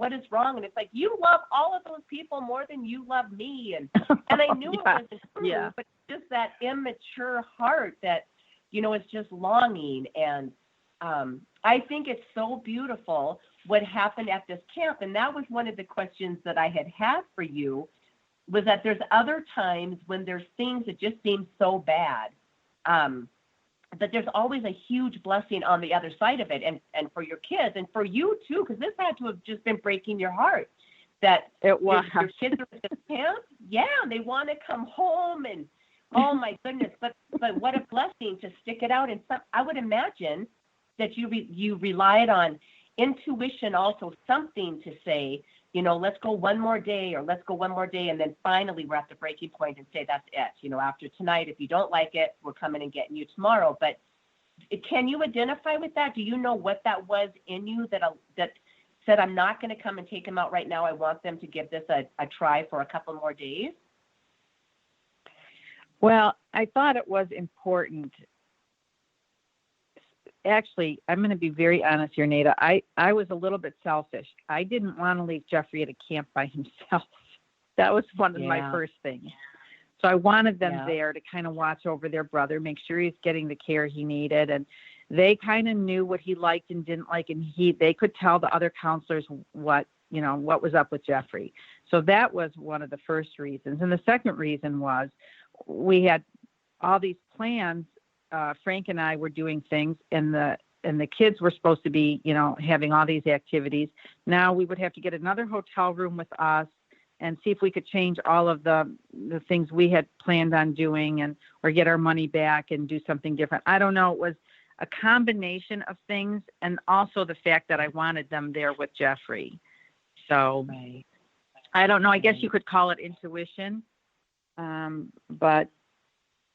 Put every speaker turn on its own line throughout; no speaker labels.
what is wrong? And it's like, you love all of those people more than you love me. And I knew it wasn't true, but just that immature heart that, is just longing. And I think it's so beautiful what happened at this camp. And that was one of the questions that I had for you, was that there's other times when there's things that just seem so bad, but there's always a huge blessing on the other side of it. And for your kids and for you too, because this had to have just been breaking your heart that
it was.
Your kids are at this camp. Yeah. They want to come home and, oh my goodness, but what a blessing to stick it out. And I would imagine that you relied on intuition, also something to say, let's go one more day, and then finally we're at the breaking point and say that's it. After tonight, if you don't like it, we're coming and getting you tomorrow. But can you identify with that? Do you know what that was in you that said, I'm not going to come and take them out right now. I want them to give this a try for a couple more days?
Well, I thought it was important. Actually, I'm going to be very honest here, Nada. I was a little bit selfish. I didn't want to leave Jeffrey at a camp by himself. That was one of my first things. So I wanted them there to kind of watch over their brother, make sure he's getting the care he needed. And they kind of knew what he liked and didn't like. And they could tell the other counselors what was up with Jeffrey. So that was one of the first reasons. And the second reason was we had all these plans. Frank and I were doing things, and the kids were supposed to be, having all these activities. Now we would have to get another hotel room with us and see if we could change all of the things we had planned on doing or get our money back and do something different. I don't know. It was a combination of things, and also the fact that I wanted them there with Jeffrey. So I don't know. I guess you could call it intuition.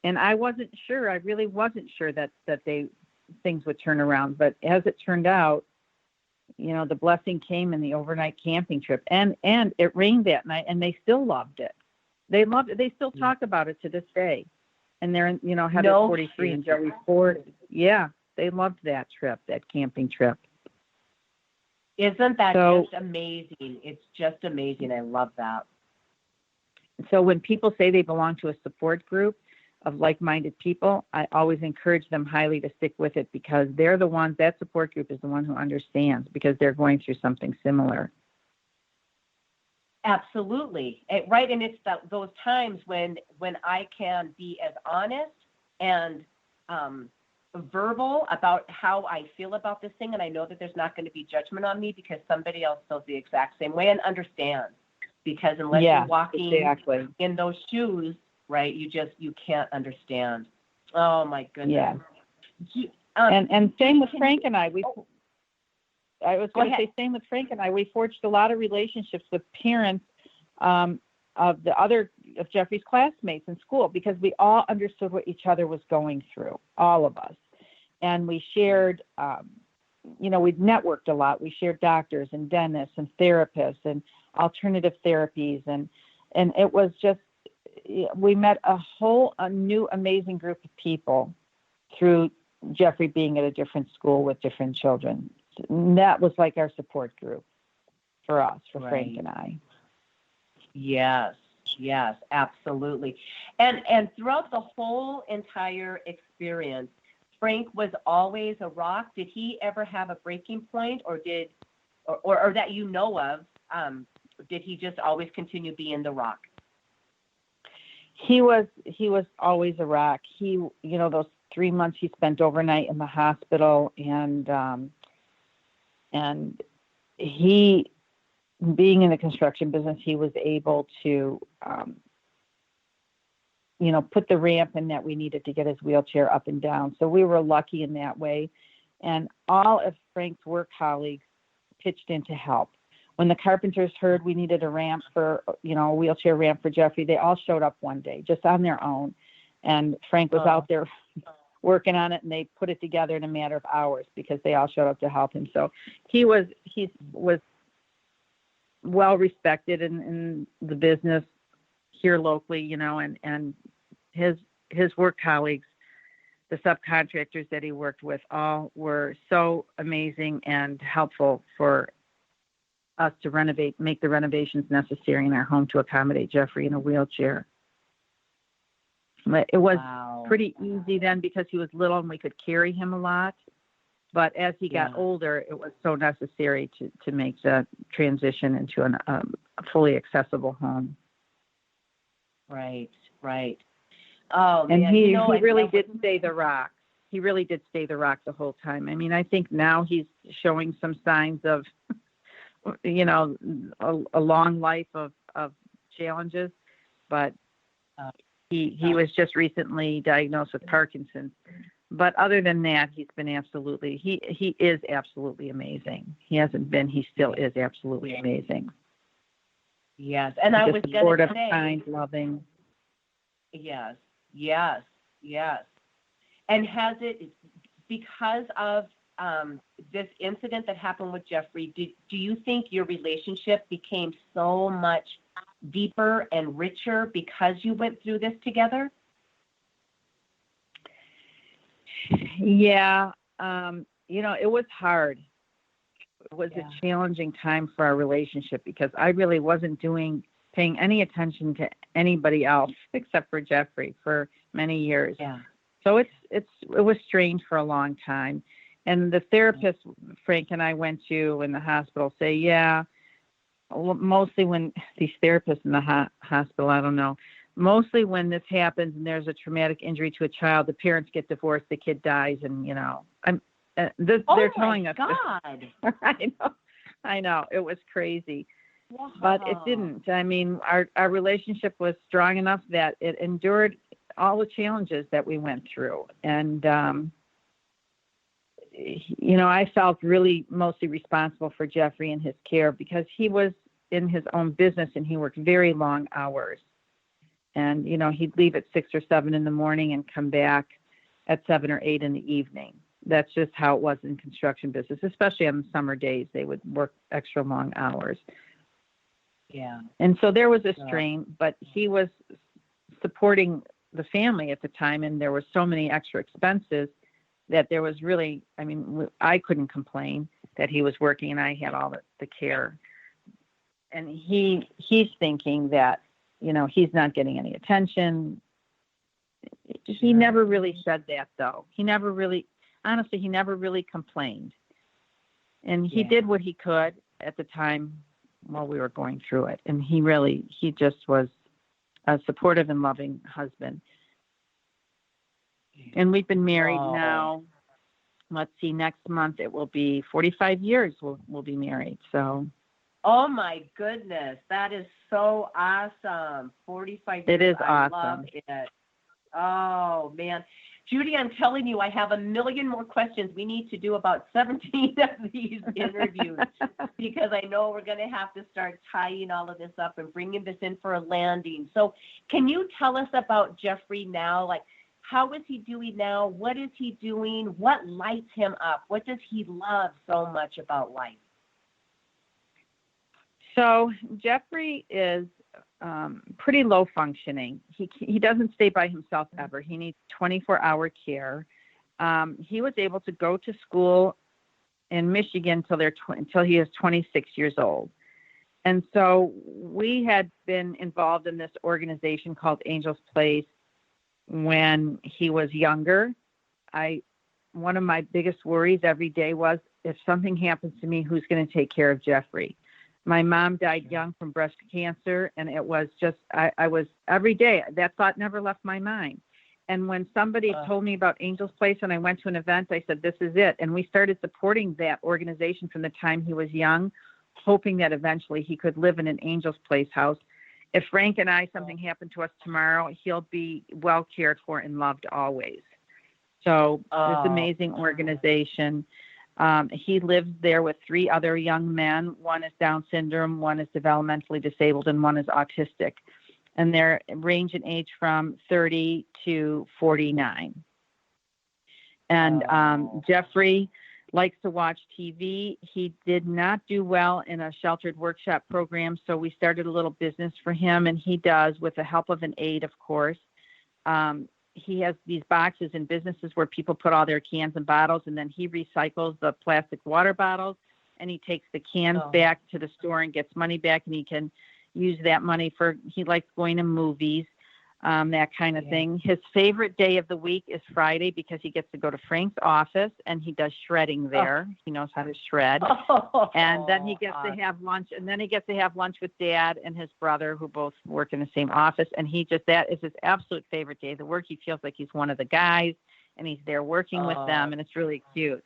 And I wasn't sure. I really wasn't sure that things would turn around. But as it turned out, the blessing came in the overnight camping trip, and it rained that night, and they still loved it. They loved it. They still talk about it to this day. And they're in, Heather 43 and Joey 40. Yeah, they loved that trip, that camping trip.
Isn't that just amazing? It's just amazing. I love that.
So when people say they belong to a support group of like-minded people, I always encourage them highly to stick with it, because they're the ones, that support group is the one who understands, because they're going through something similar.
Absolutely. Right. And it's those times when I can be as honest and verbal about how I feel about this thing. And I know that there's not going to be judgment on me, because somebody else feels the exact same way and understands, because unless you're walking in those shoes, right, you can't understand. Oh my goodness.
Yeah. And same with Frank and I. I was going to say, same with Frank and I. We forged a lot of relationships with parents of Jeffrey's classmates in school, because we all understood what each other was going through, all of us. And we shared, we'd networked a lot. We shared doctors and dentists and therapists and alternative therapies. And it was just, we met a new amazing group of people through Jeffrey being at a different school with different children. And that was like our support group for us, for Frank and I.
Yes, absolutely. And throughout the whole entire experience, Frank was always a rock. Did he ever have a breaking point, or that you know of, did he just always continue being the rock?
He was always a rock. He, those 3 months he spent overnight in the hospital, and he, being in the construction business, he was able to, put the ramp in that we needed to get his wheelchair up and down. So we were lucky in that way. And all of Frank's work colleagues pitched in to help. When the carpenters heard we needed a ramp for, a wheelchair ramp for Jeffrey, they all showed up one day just on their own. And Frank was out there working on it, and they put it together in a matter of hours, because they all showed up to help him. So he was well respected in the business here locally, and his work colleagues, the subcontractors that he worked with, all were so amazing and helpful for us to make the renovations necessary in our home to accommodate Jeffrey in a wheelchair. It was pretty easy then because he was little and we could carry him a lot. But as he got older, it was so necessary to make the transition into a fully accessible home.
Right. Oh,
and
man.
he really did stay the rock. He really did stay the rock the whole time. I mean, I think now he's showing some signs of, a long life of challenges, but he was just recently diagnosed with Parkinson's. But other than that, he's been he is absolutely amazing. He hasn't been, he still is absolutely amazing.
Yes. And I was going to say,
kind, loving.
Yes. And has it, because of this incident that happened with Jeffrey, do you think your relationship became so much deeper and richer because you went through this together?
Yeah. It was hard. It was a challenging time for our relationship because I really wasn't paying any attention to anybody else except for Jeffrey for many years.
Yeah.
So it was strained for a long time. And the therapist Frank and I went to in the hospital say, mostly when these therapists in the hospital, I don't know, mostly when this happens and there's a traumatic injury to a child, the parents get divorced, the kid dies, and they're telling us.
God.
I know. It was crazy.
Wow.
But it didn't. I mean, our relationship was strong enough that it endured all the challenges that we went through. And, I felt really mostly responsible for Jeffrey and his care because he was in his own business and he worked very long hours. And, he'd leave at 6 or 7 in the morning and come back at 7 or 8 in the evening. That's just how it was in construction business, especially on the summer days. They would work extra long hours.
Yeah.
And so there was a strain, but he was supporting the family at the time, and there were so many extra expenses that there was really, I couldn't complain that he was working and I had all the care. And he's thinking that, he's not getting any attention. He never really said that, though. He never really complained. And he did what he could at the time while we were going through it. And he just was a supportive and loving husband. And we've been married now. Let's see, next month it will be 45 years we'll be married. So.
Oh my goodness, that is so awesome. 45 years.
It is
I
awesome.
love it. Oh man. Judy, I'm telling you, I have a million more questions. We need to do about 17 of these interviews because I know we're going to have to start tying all of this up and bringing this in for a landing. So can you tell us about Jeffrey now? Like, how is he doing now? What is he doing? What lights him up? What does he love so much about life?
So Jeffrey is pretty low functioning. He doesn't stay by himself ever. He needs 24-hour care. He was able to go to school in Michigan until he is 26 years old. And so we had been involved in this organization called Angel's Place when he was younger. One of my biggest worries every day was, if something happens to me, who's going to take care of Jeffrey? My mom died young from breast cancer, and it was just, I was every day, that thought never left my mind. And when somebody told me about Angel's Place and I went to an event, I said, this is it. And we started supporting that organization from the time he was young, hoping that eventually he could live in an Angel's Place house. If Frank and I, something happened to us tomorrow, he'll be well cared for and loved always. So this amazing organization. He lives there with 3 other young men. One is Down syndrome, one is developmentally disabled, and one is autistic. And they range in age from 30 to 49. And Jeffrey likes to watch TV. He did not do well in a sheltered workshop program, so we started a little business for him, and he does, with the help of an aide, of course. He has these boxes in businesses where people put all their cans and bottles, and then he recycles the plastic water bottles and he takes the cans back to the store and gets money back, and he can use that money he likes going to movies, that kind of thing. His favorite day of the week is Friday because he gets to go to Frank's office and he does shredding there. He knows how to shred. And then he gets to have lunch, and then he gets to have lunch with Dad and his brother, who both work in the same office. And that is his absolute favorite day of the work. He feels like he's one of the guys, and he's there working with them, and it's really cute.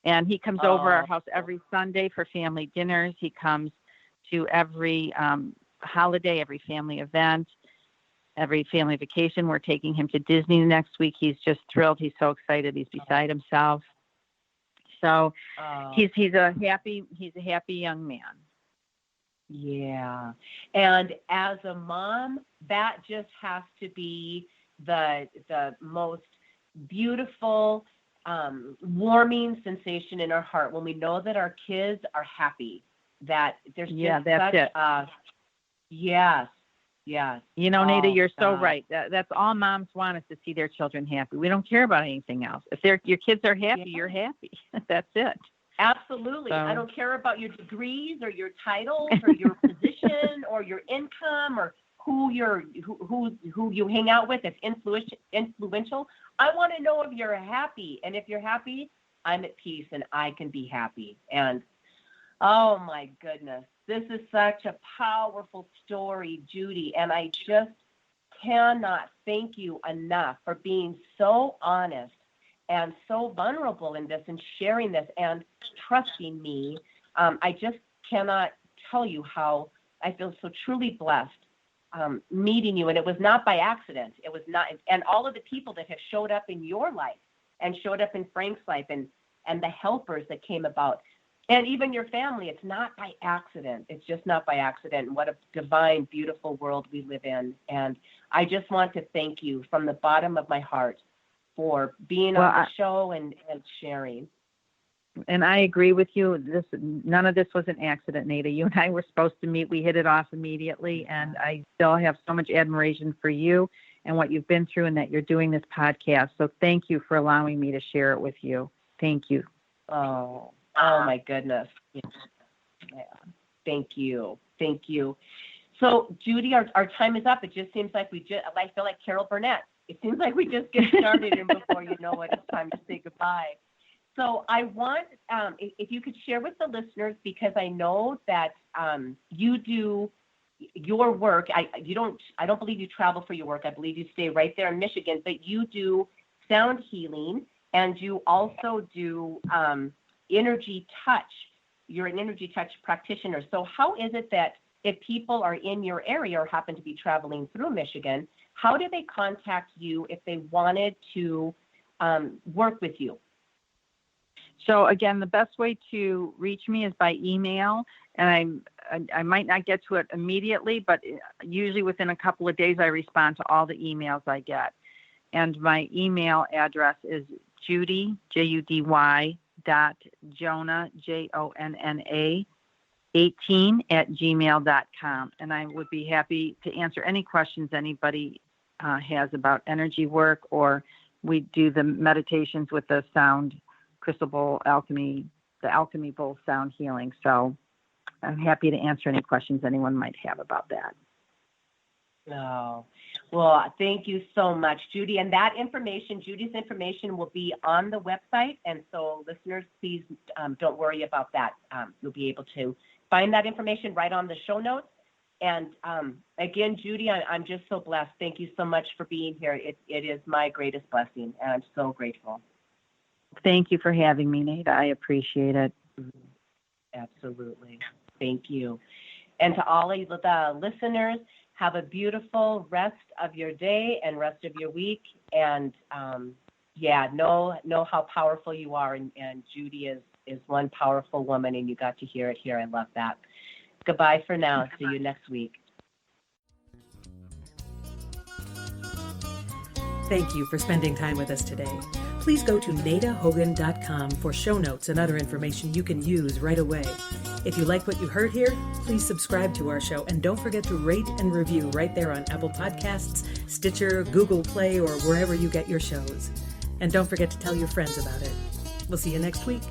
And he comes over our house every Sunday for family dinners. He comes to every holiday, every family event, every family vacation. We're taking him to Disney next week. He's just thrilled. He's so excited. He's beside himself. So he's a happy young man.
Yeah. And as a mom, that just has to be the most beautiful, warming sensation in our heart when we know that our kids are happy. That there's just yes.
You know, Nada, you're so right. That's all moms want, is to see their children happy. We don't care about anything else. If your kids are happy, you're happy. That's it.
Absolutely. So, I don't care about your degrees or your titles or your position or your income or who you hang out with. If influential, I want to know if you're happy. And if you're happy, I'm at peace and I can be happy. And oh my goodness, this is such a powerful story, Judy. And I just cannot thank you enough for being so honest and so vulnerable in this and sharing this and trusting me. I just cannot tell you how I feel so truly blessed meeting you. And it was not by accident. It was not, and all of the people that have showed up in your life and showed up in Frank's life and the helpers that came about. And even your family, it's not by accident. It's just not by accident. What a divine, beautiful world we live in. And I just want to thank you from the bottom of my heart for being on the show and sharing.
And I agree with you. None of this was an accident, Nada. You and I were supposed to meet. We hit it off immediately. And I still have so much admiration for you and what you've been through and that you're doing this podcast. So thank you for allowing me to share it with you. Thank you.
Oh my goodness. Yeah. Thank you. So Judy, our time is up. It just seems like I feel like Carol Burnett. It seems like we just get started and before you know it, it's time to say goodbye. So I want, if you could share with the listeners, because I know that you do your work. I don't believe you travel for your work. I believe you stay right there in Michigan, but you do sound healing and you also do energy touch. You're an energy touch practitioner. So how is it that if people are in your area or happen to be traveling through Michigan, how do they contact you if they wanted to work with you?
So again, the best way to reach me is by email, and I might not get to it immediately, but usually within a couple of days I respond to all the emails I get. And my email address is Judy, Judy, Jonna, Jonna, 18@gmail.com. And I would be happy to answer any questions anybody has about energy work, or we do the meditations with the sound crystal bowl alchemy, the alchemy bowl sound healing. So I'm happy to answer any questions anyone might have about that.
Oh, well, thank you so much, Judy. And that information, Judy's information, will be on the website. And so listeners, please don't worry about that. You'll be able to find that information right on the show notes. And again, Judy, I'm just so blessed. Thank you so much for being here. It is my greatest blessing, and I'm so grateful.
Thank you for having me, Nada. I appreciate it.
Absolutely. Thank you. And to all of the listeners, have a beautiful rest of your day and rest of your week. And know how powerful you are. And Judy is one powerful woman, and you got to hear it here. I love that. Goodbye for now. See you next week.
Thank you for spending time with us today. Please go to nadahogan.com for show notes and other information you can use right away. If you like what you heard here, please subscribe to our show and don't forget to rate and review right there on Apple Podcasts, Stitcher, Google Play, or wherever you get your shows. And don't forget to tell your friends about it. We'll see you next week.